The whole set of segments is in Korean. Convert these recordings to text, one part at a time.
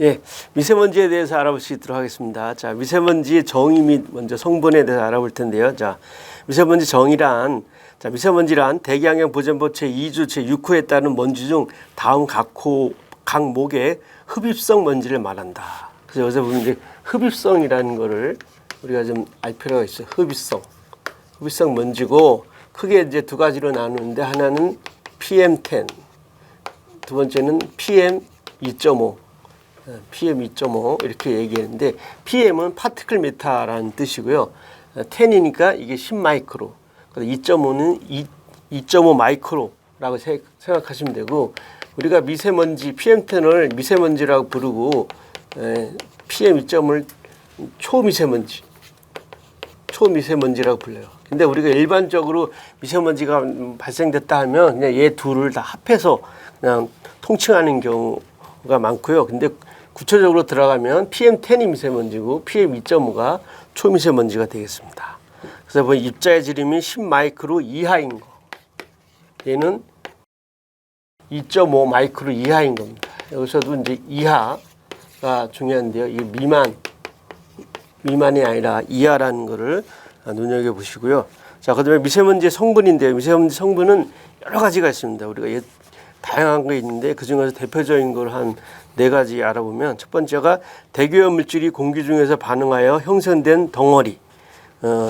예, 미세먼지에 대해서 알아볼 수 있도록 하겠습니다. 자, 미세먼지의 정의 및 먼저 성분에 대해서 알아볼 텐데요. 자, 미세먼지 정의란, 미세먼지란 대기환경 보전법 제2조 제6호에 따른 먼지 중 다음 각 목의 흡입성 먼지를 말한다. 그래서 여기서 보면 이제 흡입성이라는 거를 우리가 좀 알 필요가 있어요. 흡입성 먼지고 크게 이제 두 가지로 나누는데 하나는 PM10, 두 번째는 PM2.5. PM2.5 이렇게 얘기했는데 PM은 파티클 메타라는 뜻이고요. 10이니까 이게 10마이크로, 2.5는 2.5 마이크로라고 생각하시면 되고, 우리가 미세먼지 PM10을 미세먼지라고 부르고 PM2.5를 초미세먼지라고 불러요. 근데 우리가 일반적으로 미세먼지가 발생됐다 하면 그냥 얘 둘을 다 합해서 그냥 통칭하는 경우가 많고요. 근데 구체적으로 들어가면 PM10이 미세먼지고 PM2.5가 초미세먼지가 되겠습니다. 그래서 보면 입자의 지름이 10마이크로 이하인 거. 얘는 2.5 마이크로 이하인 겁니다. 여기서도 이제 이하가 중요한데요. 이게 미만이 아니라 이하라는 거를 눈여겨 보시고요. 자, 그다음에 미세먼지의 성분인데요. 미세먼지 성분은 여러 가지가 있습니다. 우리가 다양한 게 있는데 그 중에서 대표적인 걸 한 4가지 알아보면, 첫 번째가 대기오염 물질이 공기 중에서 반응하여 형성된 덩어리.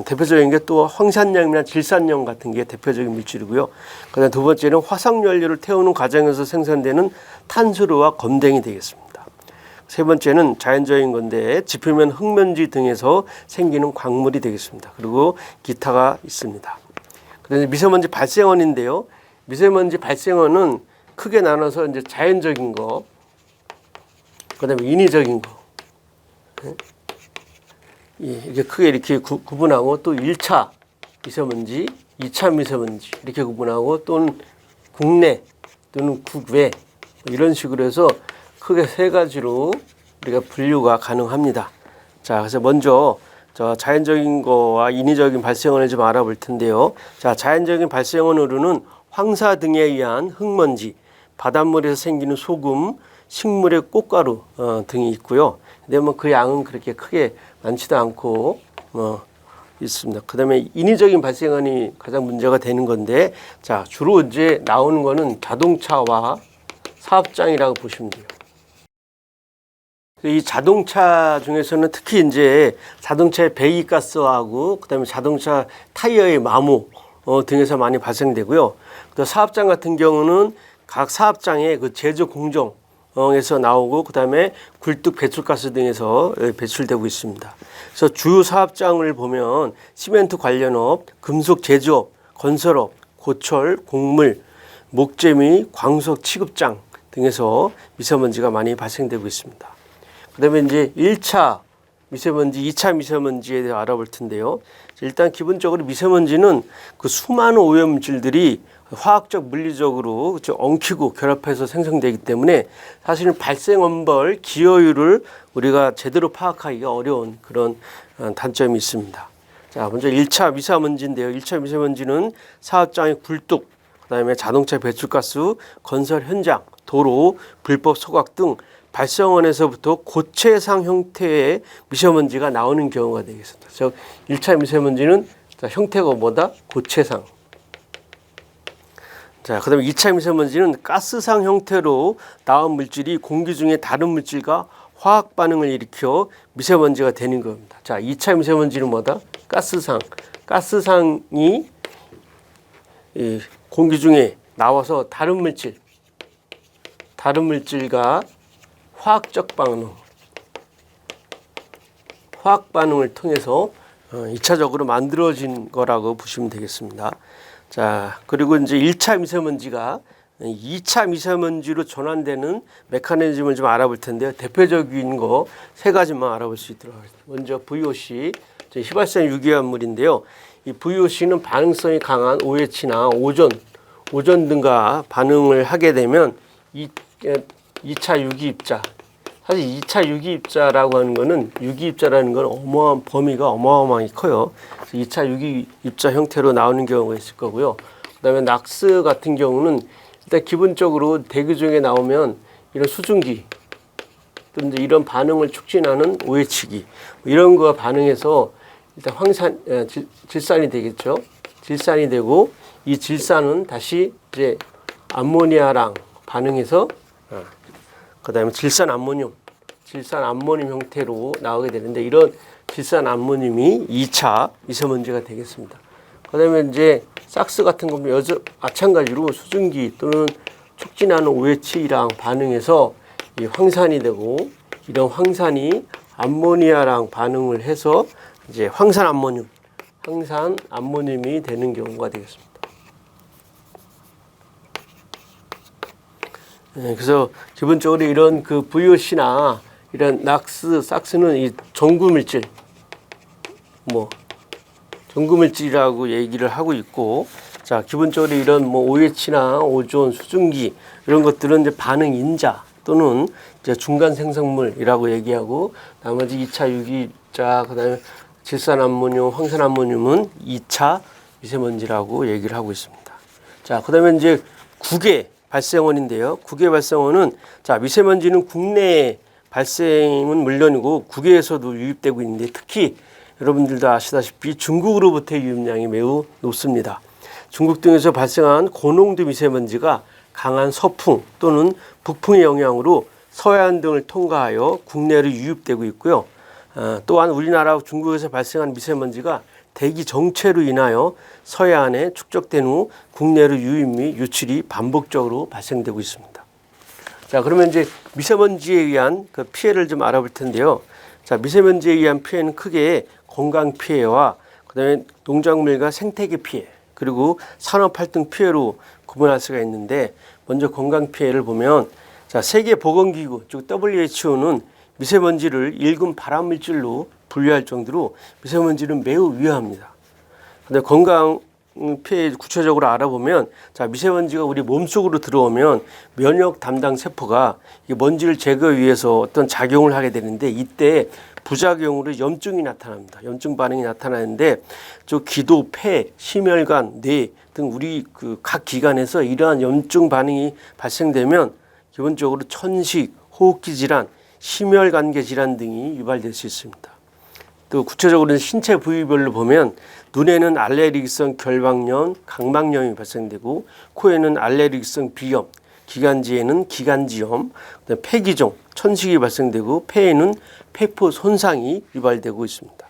대표적인 게 또 황산염이나 질산염 같은 게 대표적인 물질이고요. 그다음 두 번째는 화석연료를 태우는 과정에서 생성되는 탄소류와 검댕이 되겠습니다. 세 번째는 자연적인 건데 지표면 흙먼지 등에서 생기는 광물이 되겠습니다. 그리고 기타가 있습니다. 그다음에 미세먼지 발생원인데요. 미세먼지 발생원은 크게 나눠서 이제 자연적인 거, 그다음에 인위적인 거. 이게 크게 이렇게 구분하고, 또 1차 미세먼지, 2차 미세먼지 이렇게 구분하고, 또는 국내 또는 국외 이런 식으로 해서 크게 3가지로 우리가 분류가 가능합니다. 자, 그래서 먼저 자연적인 거와 인위적인 발생원을 좀 알아볼 텐데요. 자, 자연적인 발생원으로는 황사 등에 의한 흙먼지, 바닷물에서 생기는 소금, 식물의 꽃가루 등이 있고요. 근데 뭐 그 양은 그렇게 크게 많지도 않고 있습니다. 그다음에 인위적인 발생원이 가장 문제가 되는 건데, 자, 주로 이제 나오는 거는 자동차와 사업장이라고 보시면 돼요. 이 자동차 중에서는 특히 이제 자동차의 배기가스하고 그다음에 자동차 타이어의 마모 등에서 많이 발생되고요. 또 사업장 같은 경우는 각 사업장의 그 제조 공정에서 나오고, 그다음에 굴뚝 배출가스 등에서 배출되고 있습니다. 그래서 주요 사업장을 보면 시멘트 관련업, 금속 제조업, 건설업, 고철, 곡물, 목재미, 광석 취급장 등에서 미세먼지가 많이 발생되고 있습니다. 그다음에 이제 1차 미세먼지, 2차 미세먼지에 대해 알아볼 텐데요. 일단 기본적으로 미세먼지는 그 수많은 오염물질들이 화학적, 물리적으로 엉키고 결합해서 생성되기 때문에 사실은 발생 원벌, 기여율을 우리가 제대로 파악하기가 어려운 그런 단점이 있습니다. 자, 먼저 1차 미세먼지인데요. 1차 미세먼지는 사업장의 굴뚝, 그다음에 자동차 배출가스, 건설 현장, 도로, 불법 소각 등 발생원에서부터 고체상 형태의 미세먼지가 나오는 경우가 되겠습니다. 즉 1차 미세먼지는 형태가 뭐다? 고체상. 자, 그다음에 2차 미세먼지는 가스상 형태로 나온 물질이 공기 중에 다른 물질과 화학 반응을 일으켜 미세먼지가 되는 겁니다. 자, 2차 미세먼지는 뭐다? 가스상. 가스상이 공기 중에 나와서 다른 물질과 화학적 반응, 화학 반응을 통해서 2차적으로 만들어진 거라고 보시면 되겠습니다. 자, 그리고 이제 1차 미세먼지가 2차 미세먼지로 전환되는 메커니즘을 좀 알아볼 텐데요. 대표적인 거 3가지만 알아볼 수 있도록 하겠습니다. 먼저 VOC, 휘발성 유기화물인데요. 이 VOC는 반응성이 강한 OH나 오존 등과 반응을 하게 되면 2차 유기입자. 사실 2차 유기입자라고 하는 거는, 유기입자라는 건 어마어마한 범위가 어마어마하게 커요. 2차 유기입자 형태로 나오는 경우가 있을 거고요. 그다음에 낙스 같은 경우는 일단 기본적으로 대기 중에 나오면 이런 수증기, 또 이제 이런 반응을 촉진하는 OH기 이런 거가 반응해서 일단 질산이 되겠죠. 질산이 되고 이 질산은 다시 이제 암모니아랑 반응해서 그다음에 질산 암모늄 형태로 나오게 되는데 이런 질산 암모늄이 2차 미세먼지가 되겠습니다. 그다음에 이제 삭스 같은 경우는 마찬가지로 수증기 또는 촉진하는 OH랑 반응해서 이 황산이 되고 이런 황산이 암모니아랑 반응을 해서 이제 황산 암모늄이 되는 경우가 되겠습니다. 네, 그래서 기본적으로 이런 그 VOC나 이런 낙스, 삭스는 이 전구물질, 전구물질이라고 얘기를 하고 있고, 자, 기본적으로 이런 OH나 오존, 수증기 이런 것들은 이제 반응 인자 또는 이제 중간 생성물이라고 얘기하고, 나머지 2차 유기자, 그다음에 질산 암모늄, 황산 암모늄은 2차 미세먼지라고 얘기를 하고 있습니다. 자, 그다음에 이제 국외 발생원인데요. 국외 발생원은 자, 미세먼지는 국내 발생은 물론이고 국외에서도 유입되고 있는데 특히 여러분들도 아시다시피 중국으로부터의 유입량이 매우 높습니다. 중국 등에서 발생한 고농도 미세먼지가 강한 서풍 또는 북풍의 영향으로 서해안 등을 통과하여 국내로 유입되고 있고요. 또한 우리나라 중국에서 발생한 미세먼지가 대기 정체로 인하여 서해안에 축적된 후 국내로 유입 및 유출이 반복적으로 발생되고 있습니다. 자, 그러면 이제 미세먼지에 의한 그 피해를 좀 알아볼 텐데요. 자, 미세먼지에 의한 피해는 크게 건강 피해와 그다음에 농작물과 생태계 피해 그리고 산업 활동 피해로 구분할 수가 있는데 먼저 건강 피해를 보면 자, 세계보건기구 즉 WHO는 미세먼지를 1급 발암물질로 분류할 정도로 미세먼지는 매우 위험합니다. 근데 건강 피해 구체적으로 알아보면 자, 미세먼지가 우리 몸속으로 들어오면 면역 담당 세포가 이 먼지를 제거하기 위해서 어떤 작용을 하게 되는데 이때 부작용으로 염증이 나타납니다. 염증 반응이 나타나는데 저 기도, 폐, 심혈관, 뇌 등 우리 그 각 기관에서 이러한 염증 반응이 발생되면 기본적으로 천식, 호흡기 질환, 심혈관계 질환 등이 유발될 수 있습니다. 또 구체적으로는 신체 부위별로 보면 눈에는 알레르기성 결막염, 각막염이 발생되고 코에는 알레르기성 비염, 기관지에는 기관지염, 폐기종, 천식이 발생되고 폐에는 폐포 손상이 유발되고 있습니다.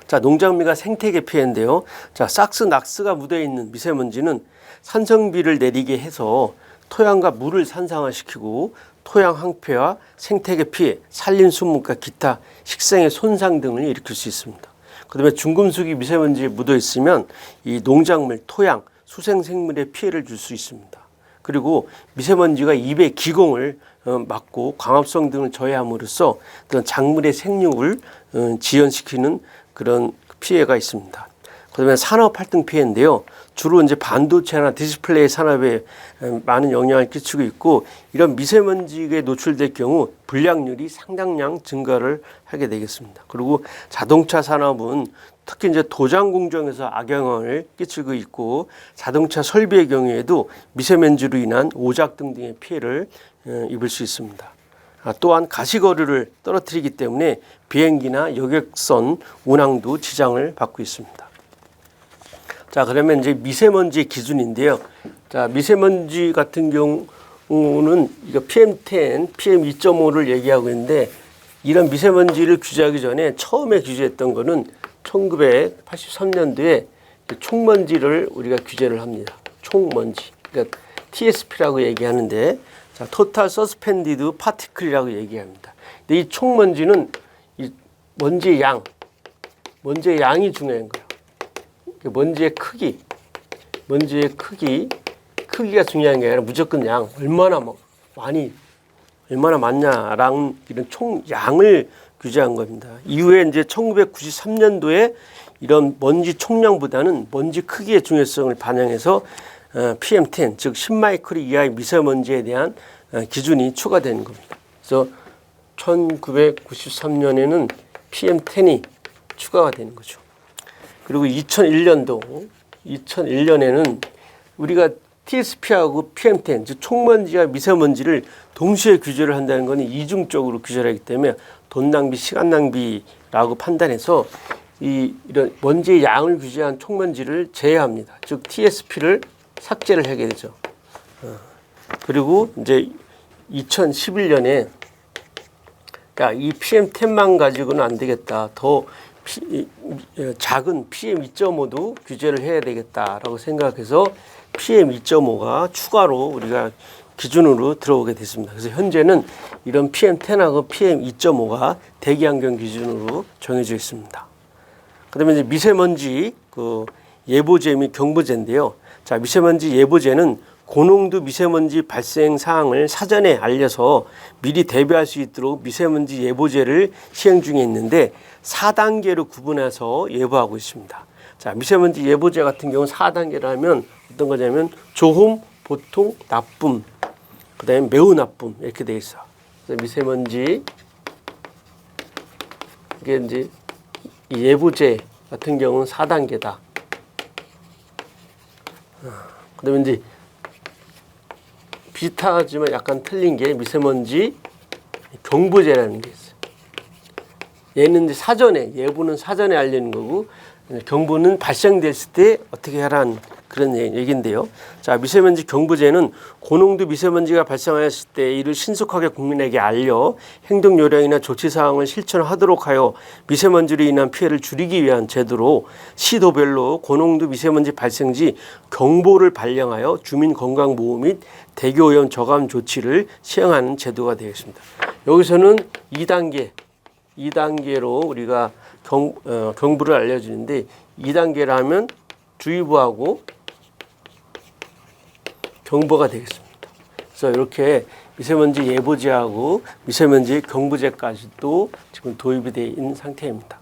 자, 농작물과 생태계 피해인데요. 자, 삭스, 낙스가 묻어있는 미세먼지는 산성비를 내리게 해서 토양과 물을 산성화시키고 토양 항폐와 생태계 피해, 산림수목과 기타 식생의 손상 등을 일으킬 수 있습니다. 그다음에 중금속이 미세먼지에 묻어 있으면 이 농작물, 토양, 수생생물에 피해를 줄 수 있습니다. 그리고 미세먼지가 입의 기공을 막고 광합성 등을 저해함으로써 그런 작물의 생육을 지연시키는 그런 피해가 있습니다. 그다음에 산업 활동 피해인데요. 주로 이제 반도체나 디스플레이 산업에 많은 영향을 끼치고 있고 이런 미세먼지에 노출될 경우 불량률이 상당량 증가를 하게 되겠습니다. 그리고 자동차 산업은 특히 이제 도장 공정에서 악영향을 끼치고 있고 자동차 설비의 경우에도 미세먼지로 인한 오작 등의 피해를 입을 수 있습니다. 또한 가시거리를 떨어뜨리기 때문에 비행기나 여객선 운항도 지장을 받고 있습니다. 자, 그러면 이제 미세먼지 기준인데요. 자, 미세먼지 같은 경우는 이거 PM10, PM2.5를 얘기하고 있는데 이런 미세먼지를 규제하기 전에 처음에 규제했던 거는 1983년도에 총먼지를 우리가 규제를 합니다. 총먼지. 그러니까 TSP라고 얘기하는데 자, Total Suspended Particle이라고 얘기합니다. 근데 이 총먼지는 이 먼지의 양이 중요한 거예요. 먼지의 크기가 중요한 게 아니라 무조건 양, 얼마나 많냐랑 이런 총 양을 규제한 겁니다. 이후에 이제 1993년도에 이런 먼지 총량보다는 먼지 크기의 중요성을 반영해서 PM10, 즉 10마이크론 이하의 미세먼지에 대한 기준이 추가된 겁니다. 그래서 1993년에는 PM10이 추가가 되는 거죠. 그리고 2001년에는 우리가 TSP하고 PM10, 즉 총먼지와 미세먼지를 동시에 규제를 한다는 것은 이중적으로 규제를 하기 때문에 돈 낭비, 시간 낭비라고 판단해서 이런 먼지의 양을 규제한 총먼지를 제외합니다. 즉 TSP를 삭제를 하게 되죠. 그리고 이제 2011년에 야, 이 PM10만 가지고는 안 되겠다. 더 작은 PM2.5도 규제를 해야 되겠다라고 생각해서 PM2.5가 추가로 우리가 기준으로 들어오게 됐습니다. 그래서 현재는 이런 PM10하고 PM2.5가 대기환경 기준으로 정해져 있습니다. 그다음에 이제 미세먼지 그 예보제 및 경보제인데요. 자, 미세먼지 예보제는 고농도 미세먼지 발생 사항을 사전에 알려서 미리 대비할 수 있도록 미세먼지 예보제를 시행 중에 있는데 4단계로 구분해서 예보하고 있습니다. 자, 미세먼지 예보제 같은 경우는 4단계를 하면 어떤 거냐면 좋음, 보통, 나쁨, 그다음에 매우 나쁨 이렇게 돼 있어. 그래서 미세먼지 이게 이제 이 예보제 같은 경우는 4단계다. 그다음에 이제 비슷하지만 약간 틀린 게 미세먼지 경보제라는 게 있어요. 얘는 이제 사전에, 예보는 사전에 알리는 거고 경보는 발생됐을 때 어떻게 하라는 그런 얘기인데요. 자, 미세먼지 경보제는 고농도 미세먼지가 발생하였을 때 이를 신속하게 국민에게 알려 행동 요령이나 조치 사항을 실천하도록 하여 미세먼지로 인한 피해를 줄이기 위한 제도로 시도별로 고농도 미세먼지 발생 시 경보를 발령하여 주민 건강 보호 및 대기 오염 저감 조치를 시행하는 제도가 되어 있습니다. 여기서는 2단계로 우리가 경보를 알려주는데 2단계를 하면 주의보하고 경보가 되겠습니다. 그래서 이렇게 미세먼지 예보제하고 미세먼지 경보제까지도 지금 도입이 되어 있는 상태입니다.